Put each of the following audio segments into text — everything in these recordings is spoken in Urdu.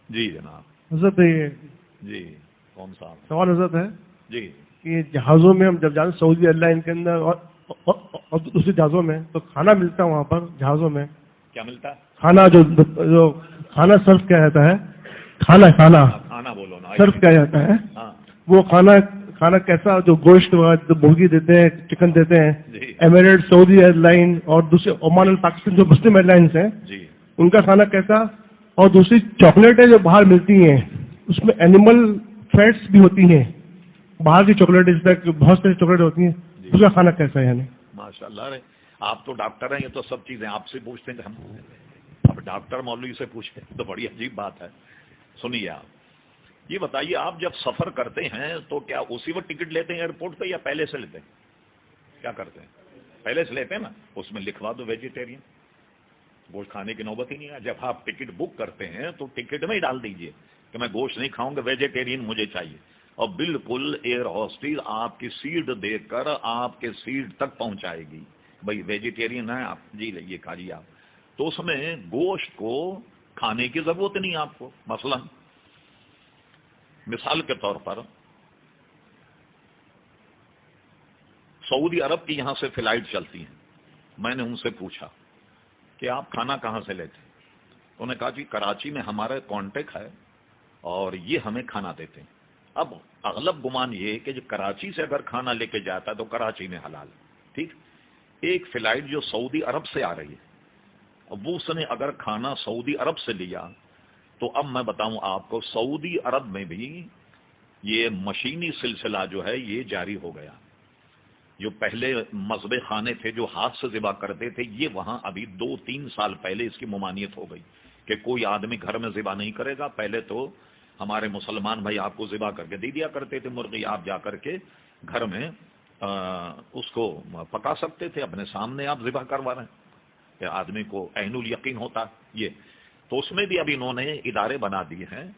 جی جناب. حضرت جی کون سا سوال حضرت ہے جی کہ جہازوں میں ہم جب جاتے ہیں سعودی ایئر لائن کے اندر اور دوسرے جہازوں میں تو کھانا ملتا ہے وہاں پر جہازوں میں کیا ملتا ہے؟ کھانا جو کھانا سرو کیا جاتا ہے کھانا بولو نا. سرو کیا جاتا ہے ہاں وہ کھانا کیسا جو گوشت جو مرغی دیتے ہیں چکن دیتے ہیں جی ایمریٹ سعودی ایئر لائن اور دوسرے عمان پاکستان جو مسلم ایئر لائنس ہیں جی ان کا کھانا کیسا اور دوسری چاکلیٹیں جو باہر ملتی ہیں اس میں اینیمل فیٹس بھی ہوتی ہیں باہر کی چاکلیٹ اس طرح بہت ساری چاکلیٹ ہوتی ہیں اس کا کھانا کیسا ہے یعنی ماشاء اللہ. آپ تو ڈاکٹر ہیں, یہ تو سب چیزیں آپ سے پوچھتے ہیں. ہم اب ڈاکٹر مولوی سے پوچھیں تو بڑی عجیب بات ہے. سنیے آپ یہ بتائیے, آپ جب سفر کرتے ہیں تو کیا اسی وقت ٹکٹ لیتے ہیں ایئرپورٹ پہ یا پہلے سے لیتے ہیں؟ کیا کرتے ہیں؟ پہلے سے لیتے ہیں نا. اس میں لکھوا دو ویجیٹیرین, گوشت کھانے کی نوبت ہی نہیں ہے. جب آپ ٹکٹ بک کرتے ہیں تو ٹکٹ میں ہی ڈال دیجئے کہ میں گوشت نہیں کھاؤں گا, ویجیٹیرین مجھے چاہیے. اور بالکل ایئر ہوسٹس آپ کی سیٹ دے کر آپ کے سیٹ تک پہنچائے گی. بھائی ویجیٹیرین ہیں آپ, جی لئیے کھائیے آپ. تو اس میں گوشت کو کھانے کی ضرورت نہیں آپ کو. مثلا مثال کے طور پر سعودی عرب کی یہاں سے فلائٹ چلتی ہیں. میں نے ان سے پوچھا کہ آپ کھانا کہاں سے لیتے ہیں؟ انہوں نے کہا جی کراچی میں ہمارا کانٹیکٹ ہے اور یہ ہمیں کھانا دیتے ہیں. اب اغلب گمان یہ کہ جو کراچی سے اگر کھانا لے کے جاتا ہے تو کراچی میں حلال. ٹھیک, ایک فلائٹ جو سعودی عرب سے آ رہی ہے, اب وہ اس نے اگر کھانا سعودی عرب سے لیا تو اب میں بتاؤں آپ کو سعودی عرب میں بھی یہ مشینی سلسلہ جو ہے یہ جاری ہو گیا. جو پہلے مذبح خانے تھے جو ہاتھ سے ذبح کرتے تھے, یہ وہاں ابھی 2-3 سال پہلے اس کی ممانعت ہو گئی کہ کوئی آدمی گھر میں ذبح نہیں کرے گا. پہلے تو ہمارے مسلمان بھائی آپ کو ذبح کر کے دے دیا کرتے تھے مرغی, آپ جا کر کے گھر میں اس کو پکا سکتے تھے, اپنے سامنے آپ ذبح کروا رہے ہیں کہ آدمی کو عین الیقین ہوتا. یہ تو اس میں بھی ابھی انہوں نے ادارے بنا دیے ہیں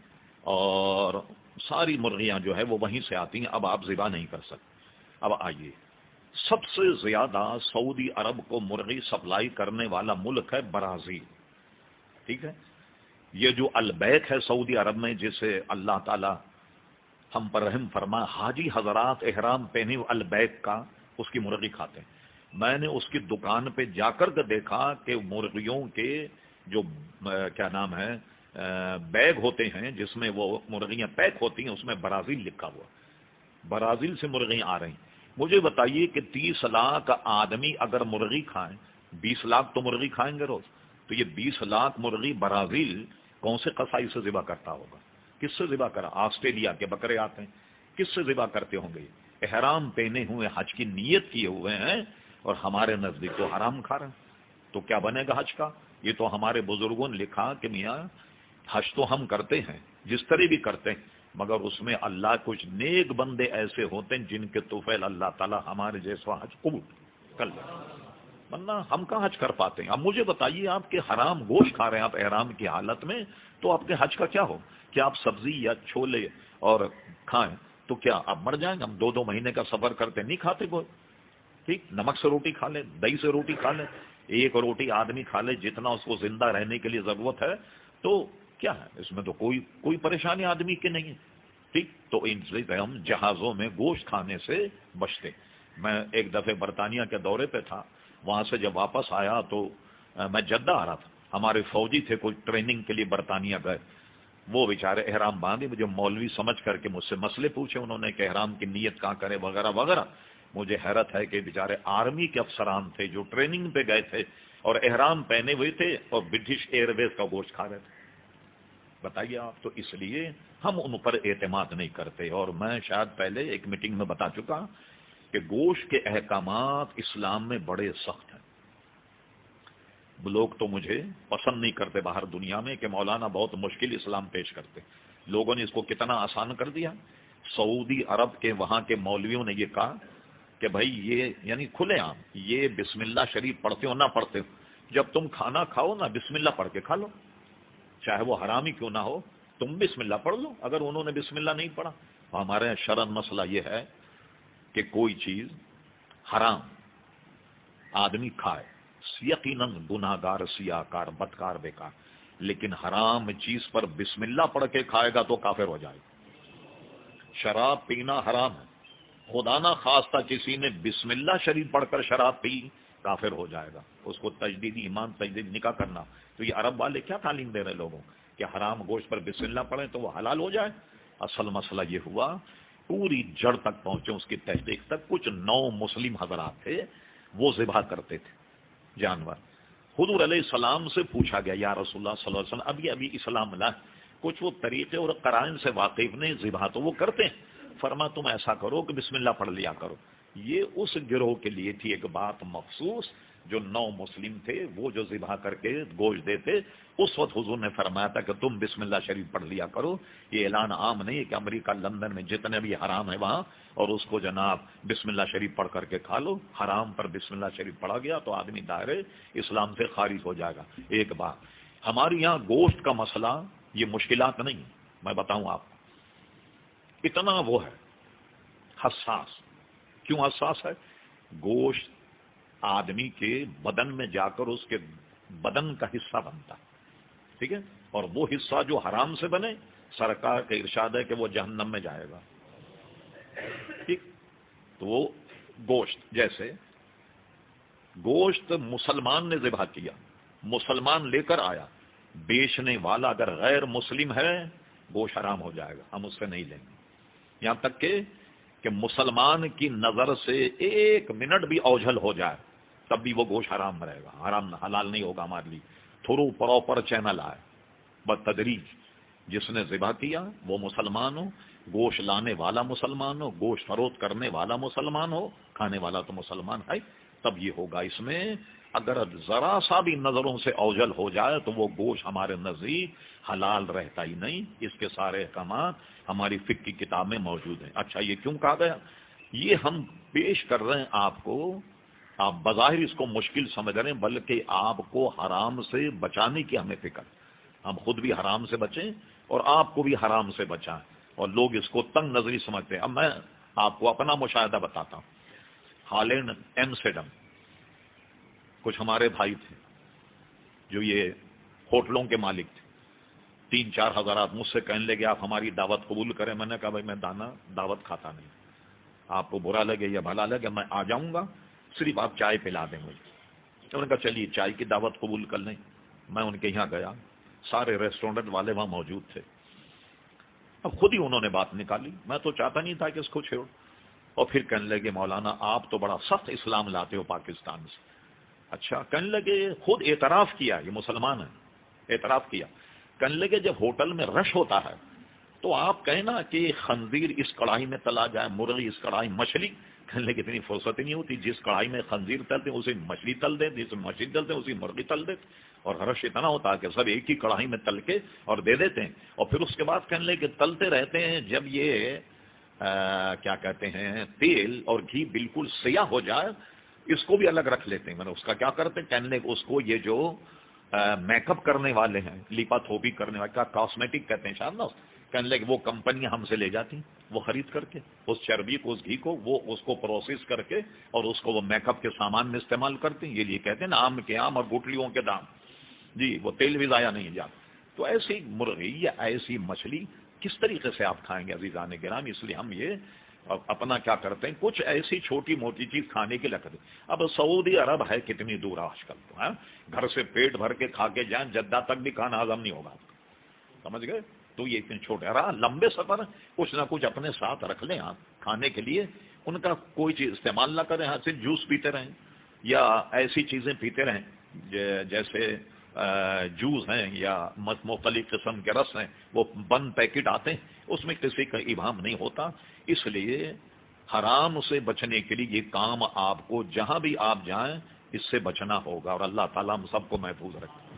اور ساری مرغیاں جو ہے وہ وہیں سے آتی ہیں, اب آپ ذبح نہیں کر سکتے. اب آئیے, سب سے زیادہ سعودی عرب کو مرغی سپلائی کرنے والا ملک ہے برازیل. ٹھیک ہے, یہ جو البیک ہے سعودی عرب میں, جسے اللہ تعالی ہم پر رحم فرما, حاجی حضرات احرام پہنے البیک کا اس کی مرغی کھاتے ہیں. میں نے اس کی دکان پہ جا کر کے دیکھا کہ مرغیوں کے جو کیا نام ہے بیگ ہوتے ہیں جس میں وہ مرغیاں پیک ہوتی ہیں, اس میں برازیل لکھا ہوا. برازیل سے مرغیاں آ رہی ہیں. مجھے بتائیے کہ 30 لاکھ آدمی اگر مرغی کھائیں, 20 لاکھ تو مرغی کھائیں گے روز, تو یہ 20 لاکھ مرغی برازیل کون سے قصائی سے ذبح کرتا ہوگا؟ کس سے ذبح کرا؟ آسٹریلیا کے بکرے آتے ہیں, کس سے ذبح کرتے ہوں گے؟ احرام پہنے ہوئے حج کی نیت کیے ہوئے ہیں اور ہمارے نزدیک تو حرام کھا رہے ہیں. تو کیا بنے گا حج کا؟ یہ تو ہمارے بزرگوں نے لکھا کہ میاں حج تو ہم کرتے ہیں جس طرح بھی کرتے ہیں, مگر اس میں اللہ کچھ نیک بندے ایسے ہوتے ہیں جن کے توفیل اللہ تعالی ہمارے جیسا حج قبول کر لے, ورنہ ہم کہاں حج کر پاتے ہیں. اب مجھے بتائیے, آپ کے حرام گوشت کھا رہے ہیں آپ احرام کی حالت میں, تو آپ کے حج کا کیا ہو؟ کیا آپ سبزی یا چھولے اور کھائیں تو کیا آپ مر جائیں گے؟ ہم 2-2 مہینے کا سفر کرتے نہیں کھاتے کوئی. ٹھیک, نمک سے روٹی کھا لیں, دہی سے روٹی کھا لیں, ایک روٹی آدمی کھا لے جتنا اس کو زندہ رہنے کے لیے ضرورت ہے, تو کیا ہے اس میں؟ تو کوئی پریشانی آدمی کی نہیں ہے. ٹھیک, تو ان سے ہم جہازوں میں گوشت کھانے سے بچتے. میں ایک دفعہ برطانیہ کے دورے پہ تھا, وہاں سے جب واپس آیا تو میں جدہ آ رہا تھا, ہمارے فوجی تھے کوئی ٹریننگ کے لیے برطانیہ گئے, وہ بیچارے احرام باندھے, مجھے مولوی سمجھ کر کے مجھ سے مسئلے پوچھے انہوں نے کہ احرام کی نیت کہاں کرے وغیرہ وغیرہ. مجھے حیرت ہے کہ بیچارے آرمی کے افسران تھے جو ٹریننگ پہ گئے تھے اور احرام پہنے ہوئے تھے اور برٹش ایئر ویز کا گوشت کھا رہے تھے. بتائیے آپ. تو اس لیے ہم ان پر اعتماد نہیں کرتے. اور میں شاید پہلے ایک میٹنگ میں بتا چکا کہ گوشت کے احکامات اسلام میں بڑے سخت ہیں. لوگ تو مجھے پسند نہیں کرتے باہر دنیا میں کہ مولانا بہت مشکل اسلام پیش کرتے. لوگوں نے اس کو کتنا آسان کر دیا. سعودی عرب کے وہاں کے مولویوں نے یہ کہا کہ بھائی یہ یعنی کھلے عام یہ بسم اللہ شریف پڑھتے ہو نہ پڑھتے ہو, جب تم کھانا کھاؤ نا بسم اللہ پڑھ کے کھا لو, چاہے وہ حرام ہی کیوں نہ ہو, تم بسم اللہ پڑھ لو. اگر انہوں نے بسم اللہ نہیں پڑھا, ہمارے یہاں شرعن مسئلہ یہ ہے کہ کوئی چیز حرام آدمی کھائے, یقیناً گناہگار, سیاہ کار, بدکار, بیکار. لیکن حرام چیز پر بسم اللہ پڑھ کے کھائے گا تو کافر ہو جائے گا۔ شراب پینا حرام ہے، خدا نہ خواستہ کسی نے بسم اللہ شریف پڑھ کر شراب پی کافر ہو جائے گا، اس کو تجدید ایمان تجدید نکاح کرنا۔ تو یہ عرب والے کیا تعلیم دے رہے لوگوں کہ حرام گوشت پر بسم اللہ پڑھیں تو وہ حلال ہو جائے؟ اصل مسئلہ یہ ہوا، پوری جڑ تک پہنچے اس کی تحقیق تک۔ کچھ نو مسلم حضرات تھے، وہ ذبح کرتے تھے جانور۔ حضور علیہ السلام سے پوچھا گیا یا رسول اللہ صلی اللہ علیہ وسلم ابھی اسلام لائے، کچھ وہ طریقے اور قرائن سے واقف نہیں، ذبح تو وہ کرتے ہیں، فرما تم ایسا کرو کہ بسم اللہ پڑھ لیا کرو۔ یہ اس گروہ کے لیے تھی ایک بات مخصوص، جو نو مسلم تھے، وہ جو ذبح کر کے گوشت دیتے، اس وقت حضور نے فرمایا تھا کہ تم بسم اللہ شریف پڑھ لیا کرو۔ یہ اعلان عام نہیں ہے کہ امریکہ لندن میں جتنے بھی حرام ہے وہاں اور اس کو جناب بسم اللہ شریف پڑھ کر کے کھا لو۔ حرام پر بسم اللہ شریف پڑھا گیا تو آدمی دائرے اسلام سے خارج ہو جائے گا۔ ایک بات، ہمارے یہاں گوشت کا مسئلہ یہ مشکلات نہیں، میں بتاؤں آپ کو، اتنا وہ ہے حساس۔ کیوں حساس ہے؟ گوشت آدمی کے بدن میں جا کر اس کے بدن کا حصہ بنتا ہے، ٹھیک ہے، اور وہ حصہ جو حرام سے بنے، سرکار کا ارشاد ہے کہ وہ جہنم میں جائے گا، ٹھیک۔ تو وہ گوشت، جیسے گوشت مسلمان نے ذبح کیا، مسلمان لے کر آیا، بیچنے والا اگر غیر مسلم ہے گوشت حرام ہو جائے گا، ہم اس سے نہیں لیں گے، یہاں تک کہ مسلمان کی نظر سے ایک منٹ بھی اوجھل ہو جائے تب بھی وہ گوشت حرام رہے گا، حرام حلال نہیں ہوگا ہمارے لیے۔ تھرو پراپر چینل آئے بتدریج، جس نے ذبح کیا وہ مسلمان ہو، گوشت لانے والا مسلمان ہو، گوشت فروخت کرنے والا مسلمان ہو، کھانے والا تو مسلمان ہے، تب یہ ہوگا۔ اس میں اگر ذرا سا بھی نظروں سے اوجھل ہو جائے تو وہ گوشت ہمارے نزدیک حلال رہتا ہی نہیں۔ اس کے سارے احکامات ہماری فقہ کی کتاب میں موجود ہیں۔ اچھا، یہ کیوں کہا گیا؟ یہ ہم پیش کر رہے ہیں آپ کو، آپ بظاہر اس کو مشکل سمجھ رہے ہیں، بلکہ آپ کو حرام سے بچانے کی ہمیں فکر، ہم خود بھی حرام سے بچیں اور آپ کو بھی حرام سے بچائیں، اور لوگ اس کو تنگ نظری سمجھتے ہیں۔ اب میں آپ کو اپنا مشاہدہ بتاتا ہوں۔ ہالینڈ ایمسٹرڈم کچھ ہمارے بھائی تھے جو یہ ہوٹلوں کے مالک تھے، 3-4 حضرات مجھ سے کہنے لگے آپ ہماری دعوت قبول کریں۔ میں نے کہا بھائی میں دعوت کھاتا نہیں، آپ کو برا لگے یا بھلا لگے میں آ جاؤں گا، صرف آپ چائے پلا دیں مجھے۔ انہوں نے کہا چلیے چائے کی دعوت قبول کر لیں۔ میں ان کے یہاں گیا، سارے ریسٹورینٹ والے وہاں موجود تھے۔ اب خود ہی انہوں نے بات نکالی، میں تو چاہتا نہیں تھا کہ اس کو چھوڑ، اور پھر کہنے لگے مولانا آپ تو بڑا سخت اسلام لاتے ہو پاکستان سے۔ اچھا، کہنے لگے خود اعتراف کیا، یہ مسلمان ہے، اعتراف کیا، کہنے لگے جب ہوٹل میں رش ہوتا ہے تو آپ کہیں نا کہ خنزیر اس کڑھائی میں تلا جائے، مرغی اس کڑھائی، مچھلی، کہنے لگے اتنی فرصت ہی نہیں ہوتی، جس کڑھائی میں خنزیر تلتے ہیں اسی مچھلی تل دیں، جس میں مچھلی تلتے ہیں اسی مرغی تل دیتے، اور رش اتنا ہوتا ہے کہ سب ایک ہی کڑھائی میں تل کے اور دے دیتے ہیں، اور پھر اس کے بعد کہنے لگے کہ تلتے رہتے ہیں، جب یہ کیا کہتے ہیں تیل اور گھی بالکل سیاہ ہو جائے اس کو بھی الگ رکھ لیتے ہیں۔ میں نے اس کا کیا کرتے ہیں؟ کہنے لگے اس کو یہ جو میک اپ کرنے والے ہیں، لیپا تھوپی کرنے والے کا کاسمیٹک کہتے ہیں شاید نا، کہنے لگے وہ کمپنیاں ہم سے لے جاتی ہیں، وہ خرید کر کے اس چربی کو، اس گھی کو، وہ اس کو پروسیس کر کے اور اس کو وہ میک اپ کے سامان میں استعمال کرتے ہیں۔ یہ لیے کہتے ہیں نا آم کے آم اور گٹلیوں کے دام، جی وہ تیل بھی ضائع نہیں جاتا۔ تو ایسی مرغی یا ایسی مچھلی کس طریقے سے آپ کھائیں گے عزیزان گرامی؟ اس لیے ہم یہ اپنا کیا کرتے ہیں، کچھ ایسی چھوٹی موٹی چیز کھانے کے لگتے۔ اب سعودی عرب ہے کتنی دور آج کل، تو گھر سے پیٹ بھر کے کھا کے جائیں، جدہ تک بھی کھانا ہضم نہیں ہوگا، سمجھ گئے؟ تو یہ اتنے چھوٹے رہا لمبے سفر کچھ نہ کچھ اپنے ساتھ رکھ لیں آپ کھانے کے لیے، ان کا کوئی چیز استعمال نہ کریں، صرف جوس پیتے رہیں یا ایسی چیزیں پیتے رہیں جیسے جوس ہیں یا مختلف قسم کے رس ہیں، وہ بند پیکٹ آتے ہیں، اس میں کسی کا ابہام نہیں ہوتا۔ اس لیے حرام سے بچنے کے لیے یہ کام آپ کو جہاں بھی آپ جائیں اس سے بچنا ہوگا، اور اللہ تعالیٰ ہم سب کو محفوظ رکھے۔